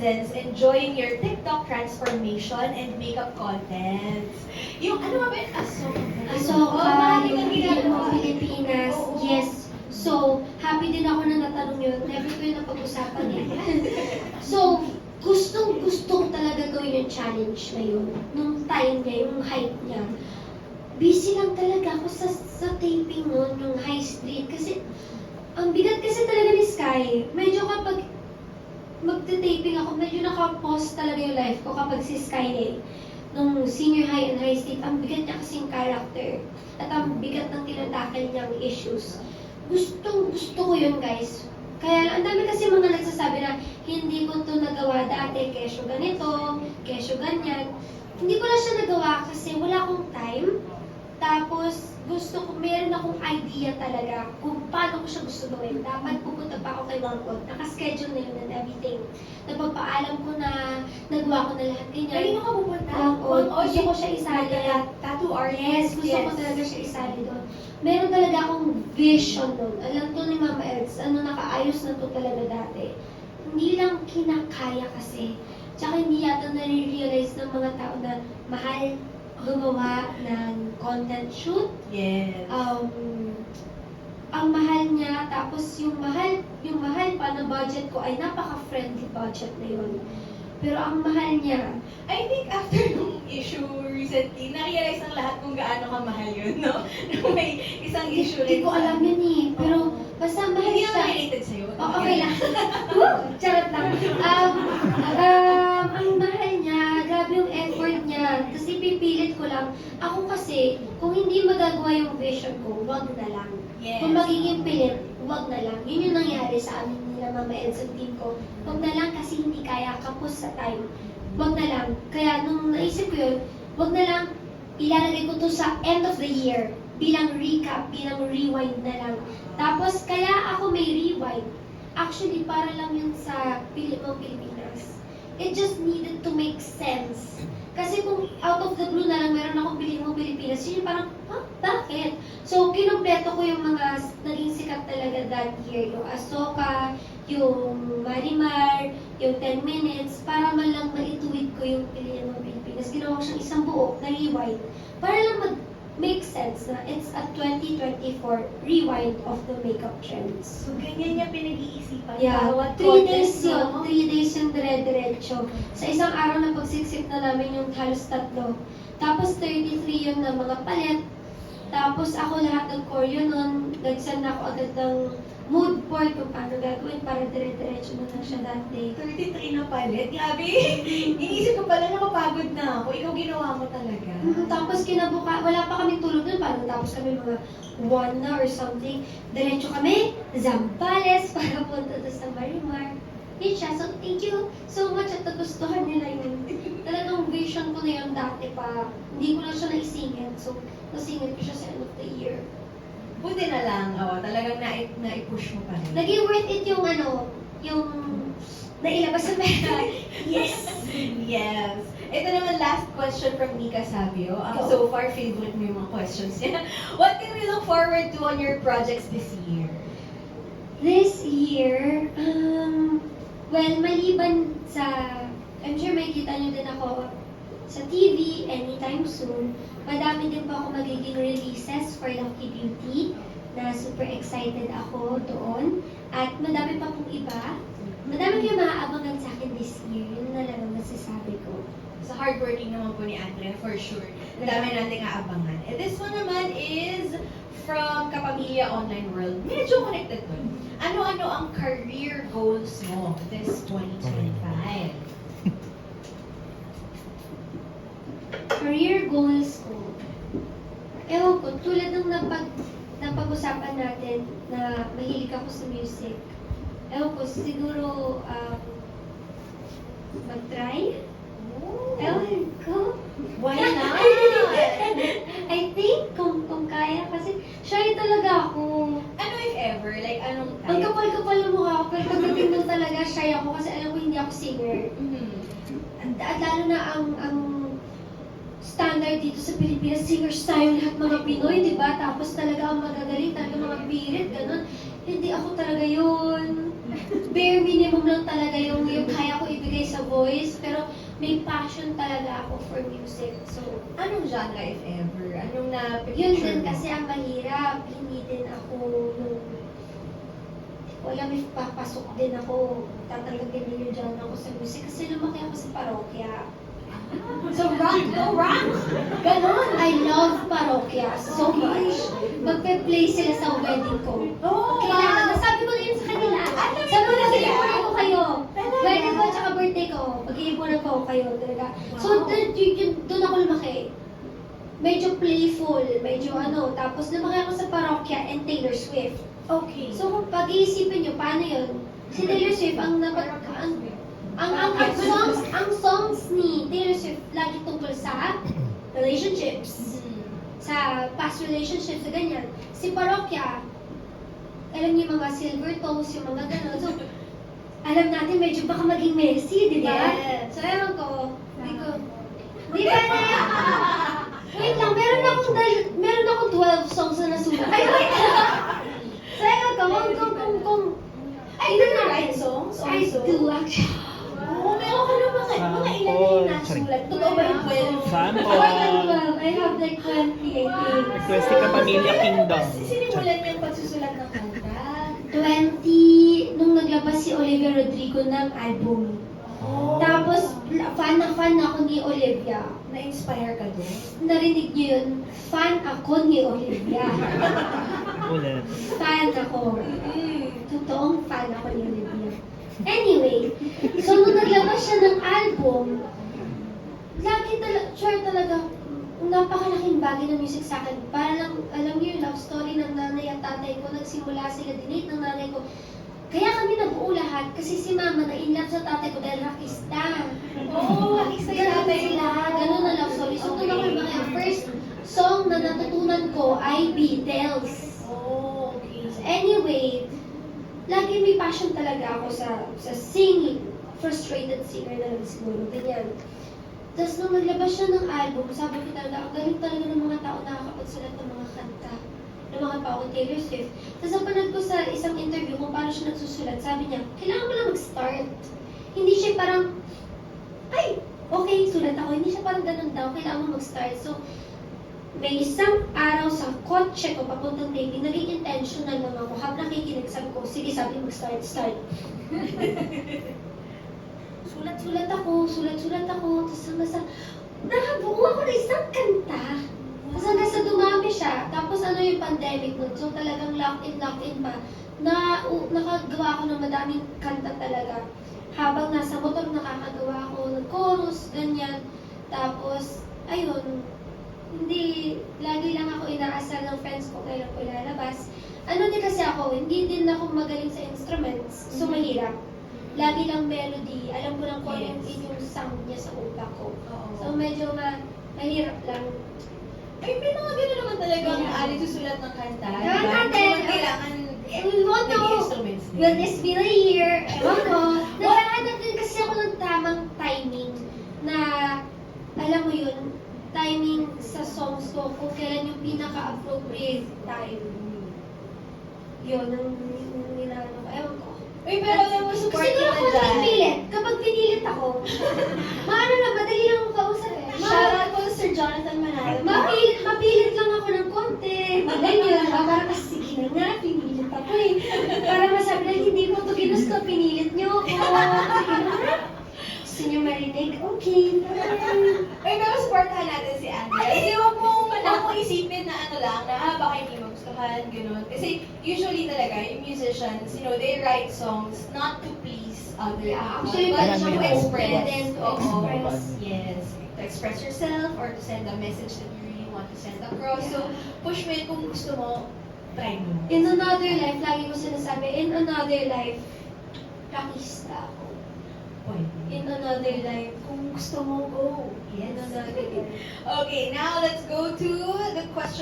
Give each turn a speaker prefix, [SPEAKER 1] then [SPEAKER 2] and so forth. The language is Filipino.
[SPEAKER 1] netizens enjoying your TikTok transformation and makeup contents. Yung ano ba yung
[SPEAKER 2] Asoka, yung Pilipinas, yes. So, happy din ako na natanong yun. Never ko yun napag-usapan eh. So, gusto ko talaga gawin yung challenge na yun. Nung time niya, yung hype niya. Busy lang talaga ako sa taping noon, yung High Street. Kasi, ang bigat kasi talaga ni Sky. Medyo kapag magte-taping ako, medyo naka-pause talaga yung life ko kapag si Sky eh. Nung senior high and high state, ang bigat niya kasing character. At ang bigat ng tinatakal niyang issues. Gusto ko yun, guys. Kaya ang dami kasi mga nagsasabi na hindi ko to nagawa dati, kesyo ganito, kesyo ganyan. Hindi ko na siya nagawa kasi wala akong time. Tapos, meron akong idea talaga kung paano ko siya gusto gawin. Dapat pupunta pa ako kay Wangkot. Naka-schedule na yun and everything. Nagpapaalam ko na, nagawa ko na lahat ganyan.
[SPEAKER 1] Kanino ka pupunta?
[SPEAKER 2] Wangkot. Gusto ko siya isali.
[SPEAKER 1] Tattoo artist.
[SPEAKER 2] Yes, gusto ko talaga siya isali doon. Meron talaga akong vision doon. Alam to ni Mama Eds, nakaayos na to talaga dati. Hindi lang kinakaya kasi. Tsaka hindi yata nare-realize ng mga tao na mahal gumawa ng content shoot.
[SPEAKER 1] Yes.
[SPEAKER 2] Ang mahal niya, tapos yung mahal pa na budget ko ay napaka-friendly budget na yun. Pero ang mahal niya,
[SPEAKER 1] I think after nung issue recently, na-realize ng lahat kung gaano kamahal yun, no? Nung may isang issue
[SPEAKER 2] hindi
[SPEAKER 1] rin.
[SPEAKER 2] ko alam yun eh. Pero basta mahal
[SPEAKER 1] Hindi
[SPEAKER 2] siya.
[SPEAKER 1] naman related sa'yo.
[SPEAKER 2] Oh, okay lang. Charot lang. Ang mahal niya, grabe yung effort niya. Tapos ipipilit ko lang. Ako kasi, kung hindi magagawa yung vision ko, wag na lang.
[SPEAKER 1] Yes.
[SPEAKER 2] Kung magiging pilit, wag na lang. Yun yung nangyari sa amin nila Mama Eds and team ko. Wag na lang kasi hindi kaya kapos sa time. Wag na lang. Kaya nung naisip ko yun, wag na lang ilalagay ko to sa end of the year bilang recap, bilang rewind na lang. Tapos, kaya ako may rewind. Actually, para lang yun sa Pilipinas. It just needed to make sense. Kasi kung out of the blue na lang meron akong Pilipinang Pilipinas, yun yung parang, bakit? So, kinumpleto ko yung mga naging sikat talaga that year. Yung Asoka, yung Marimar, yung 10 minutes, para man lang maituwid ko yung Pilipinang Pilipinas. Ginawa ko siyang isang buo na rewind. Para lang make sense na it's a 2024 rewind of the makeup trends.
[SPEAKER 1] So, ganyan niya pinag-iisipan.
[SPEAKER 2] Yeah,
[SPEAKER 1] Bawat
[SPEAKER 2] 3 days
[SPEAKER 1] content,
[SPEAKER 2] yun.
[SPEAKER 1] no?
[SPEAKER 2] 3 days yung dire-diretso. Sa isang araw na pagsiksik na namin yung halos 3. Tapos 33 yun na mga palet. Tapos ako lahat ng choreo nun, nag-send ako agad ng mood board kung paano gagawin para dire-diretso na lang siya that day.
[SPEAKER 1] 33 na palit. Grabe. Inisip ko pala napapagod na ako. Ikaw ginawa mo talaga.
[SPEAKER 2] Tapos wala pa kami tulog nun, parang tapos kami mga 1 na or something. Diretso kami, Zambales, para punta doon sa Marimar. Yun siya. So, thank you so much at nagustuhan nila yun. Talagang vision ko na yun dati pa. Hindi ko na siya naisingit. So, nasingit ko siya sa end of the year.
[SPEAKER 1] Buti na lang. Talagang na-push mo pa rin.
[SPEAKER 2] Naging worth it yung yung nailabas sa pera. Yes!
[SPEAKER 1] Yes. Ito naman last question from Mika Savio. So far, favorite mo yung mga questions niya. What can we look forward to on your projects this year?
[SPEAKER 2] This year, well, maliban sa, I'm sure makikita nyo din ako sa TV anytime soon. Madami din po ako magiging releases for Lucky Beauty na super excited ako doon. At madami pa pong iba. Madami kayong maaabangan sa akin this year. Yun na lang ang masasabi ko.
[SPEAKER 1] So hardworking naman po ni Andrea, for sure. Ang dami nating aabangan. And this one naman is from Kapamilya Online World. Medyo connected to. Ano-ano ang career goals mo this 2025?
[SPEAKER 2] Career goals ko. Ewan ko, tulad ng napag-usapan natin na mahilig ako sa music. Ewan ko, siguro mag-try? Ewan ko.
[SPEAKER 1] Why not?
[SPEAKER 2] I think kung kaya kasi shy talaga ako.
[SPEAKER 1] Ano if ever? Like, anong
[SPEAKER 2] Ang
[SPEAKER 1] type?
[SPEAKER 2] kapal-kapal ng mukha ko, pero pagdating doon talaga shy ako kasi alam ko hindi ako singer.
[SPEAKER 1] Mhm.
[SPEAKER 2] At lalo na ang standard dito sa Pilipinas, singers tayo lahat mga Pinoy, di ba? Tapos talaga ang magagaling, talaga mga pirit, ganun. Hindi ako talaga yun. Bare minimum lang talaga yung kaya ko ibigay sa may passion talaga ako for music. So,
[SPEAKER 1] Anong genre, if ever? Anong
[SPEAKER 2] yun
[SPEAKER 1] na-picture
[SPEAKER 2] din
[SPEAKER 1] mo?
[SPEAKER 2] kasi ang mahirap. Hindi din ako nung wala may papasok din ako. Tatanggapin din yung genre ko sa music kasi lumaki ako sa parokya.
[SPEAKER 1] So, rock, go rock! Ganon!
[SPEAKER 2] I love parokya so much. Magpe-play sila sa wedding ko.
[SPEAKER 1] Oh,
[SPEAKER 2] Kailangan, sabi ko na yun sa kanila. Sabi ko na iipunan ko kayo.
[SPEAKER 1] Talaga?
[SPEAKER 2] Wedding ko at saka birthday ko. Pag-iipunan ko kayo talaga. So, doon ako lumaki. Medyo playful, medyo ano. Tapos lumaki ako sa parokya and Taylor Swift.
[SPEAKER 1] Okay.
[SPEAKER 2] So, kung pag-iisipin nyo, paano yun? Si Taylor Swift, ang songs ni Taylor Swift lagi tungkol sa relationships. Sa past relationships, sa ganyan. Si Parokya, alam niyo yung mga silver toes, yung mga gano'n. So, alam natin medyo baka maging messy, di ba?
[SPEAKER 1] Yes.
[SPEAKER 2] So, ewan ko, di ba na wait lang, meron akong 12 songs na nasulat. Ay, wait lang! So, ewan ko, kung
[SPEAKER 1] Ay, do you write songs
[SPEAKER 2] I
[SPEAKER 1] also?
[SPEAKER 2] do actually.
[SPEAKER 1] Oo, meron ka na mga ilan na yung nasulat. Totoo ba yung 12?
[SPEAKER 3] Sample.
[SPEAKER 2] More than 12. I have like 20, I think.
[SPEAKER 3] Request ka Pamilya Kingdom.
[SPEAKER 1] Sinimulan niya yung pagsusulat ng kanta.
[SPEAKER 2] 20, nung naglabas si Olivia Rodrigo ng album.
[SPEAKER 1] Oh.
[SPEAKER 2] Tapos, fan ako ni Olivia.
[SPEAKER 1] Na-inspire ka doon?
[SPEAKER 2] Narinig niyo yun? Fan ako ni Olivia.
[SPEAKER 3] Ulit.
[SPEAKER 2] Fan ako. Totoong fan ako ni Olivia. Anyway, so nung naglabas siya ng album, sure talaga, napakalaking bagay ng music sa akin. Para lang, alam niyo yung love story ng nanay at tatay ko, nagsimula sila dinate ng nanay ko. Kaya kami nag-uo lahat kasi si mama na in love sa tatay ko dahil rockista.
[SPEAKER 1] Oo, rockista yung
[SPEAKER 2] Ganun
[SPEAKER 1] tatay
[SPEAKER 2] sila, ganun na love story. So, doon ako lumaki. Ang first song na natutunan ko ay Beatles.
[SPEAKER 1] Oh, okay.
[SPEAKER 2] Anyway, lagi may passion talaga ako sa singing. Frustrated singer na lang siguro, ganyan. Tapos nung naglabas siya ng album, sabi ko talaga, ang galing talaga ng mga tao nakakapagsulat ng mga kanta ng mga tao kay Taylor Swift. Tapos napanood ko sa isang interview kung paano siya nagsusulat, sabi niya, kailangan mo lang mag-start. Hindi siya parang, ay, okay, sulat ako. Hindi siya parang ganun daw, kailangan mo mag-start. So, may isang araw sa kotse ko papuntang taping, naging intentional lang ako. Habang nakikinig, sabi ko, sige, sabi mag-start. Sulat-sulat ako. Tapos hanggang sa, nakabuo ako ng isang kanta. Tapos hanggang sa dumami siya. Tapos ano yung pandemic nun, so talagang lock-in pa. Nakagawa ako ng madaming kanta talaga. Habang nasa motor, nakakagawa ako ng chorus, ganyan. Tapos, ayun, hindi, lagi lang ako inaasal ng friends ko kailan ko lalabas. Ano din kasi ako, hindi din ako magaling sa instruments, so mahirap. Lagi lang melody, alam ko lang kung ano yung sound niya sa utak ko. So medyo mahirap lang.
[SPEAKER 1] Ay, may mga gano'n naman talaga ang
[SPEAKER 2] Yeah.
[SPEAKER 1] ali susulat ng kanta.
[SPEAKER 2] Gawin
[SPEAKER 1] Diba?
[SPEAKER 2] natin.
[SPEAKER 1] Hindi naman kailangan
[SPEAKER 2] We won't
[SPEAKER 1] may
[SPEAKER 2] know.
[SPEAKER 1] instruments din.
[SPEAKER 2] Will this be the year? Ewan ko. Naghahanap din kasi ako ng tamang timing na, alam mo yun, timing sa songs ko kung kailan yung pinaka-appropriate time. Yun, ang nilano ko. Ewan ko.
[SPEAKER 1] Uy, pero alam mo, support
[SPEAKER 2] Siguro
[SPEAKER 1] ka
[SPEAKER 2] ako
[SPEAKER 1] na dyan.
[SPEAKER 2] pinilit. Kapag pinilit ako, maano na, madali lang ako kausap eh.
[SPEAKER 1] Shoutout po Sir Jonathan Manalo.
[SPEAKER 2] Mapilit lang ako ng konti. Ganyan. Para kasi sige na nga, pinilit ako eh. Para masabi na hindi mo ito ginusto, pinilit niyo ako. Sige na nga. Gusto niyo marinig? Okay.
[SPEAKER 1] Uy, pero supportahan natin si Andrea. Hindi mo isipin na ano lang, na baka hindi magustuhan, gano'n. Kasi usually talaga, yung musicians, they write songs not to please other people.
[SPEAKER 2] Actually,
[SPEAKER 1] But
[SPEAKER 3] parang
[SPEAKER 1] to
[SPEAKER 3] may
[SPEAKER 1] express.
[SPEAKER 2] then to
[SPEAKER 1] Oo.
[SPEAKER 2] express.
[SPEAKER 1] Yes. To express yourself or to send a message that you really want to send across. So, push mo yun kung gusto mo, try mo.
[SPEAKER 2] In another life, lagi ko sinasabi, in another life, rockista ako. In another life, kung gusto mo, go.
[SPEAKER 1] Yes.
[SPEAKER 2] In another life.
[SPEAKER 1] Okay, now let's go to the question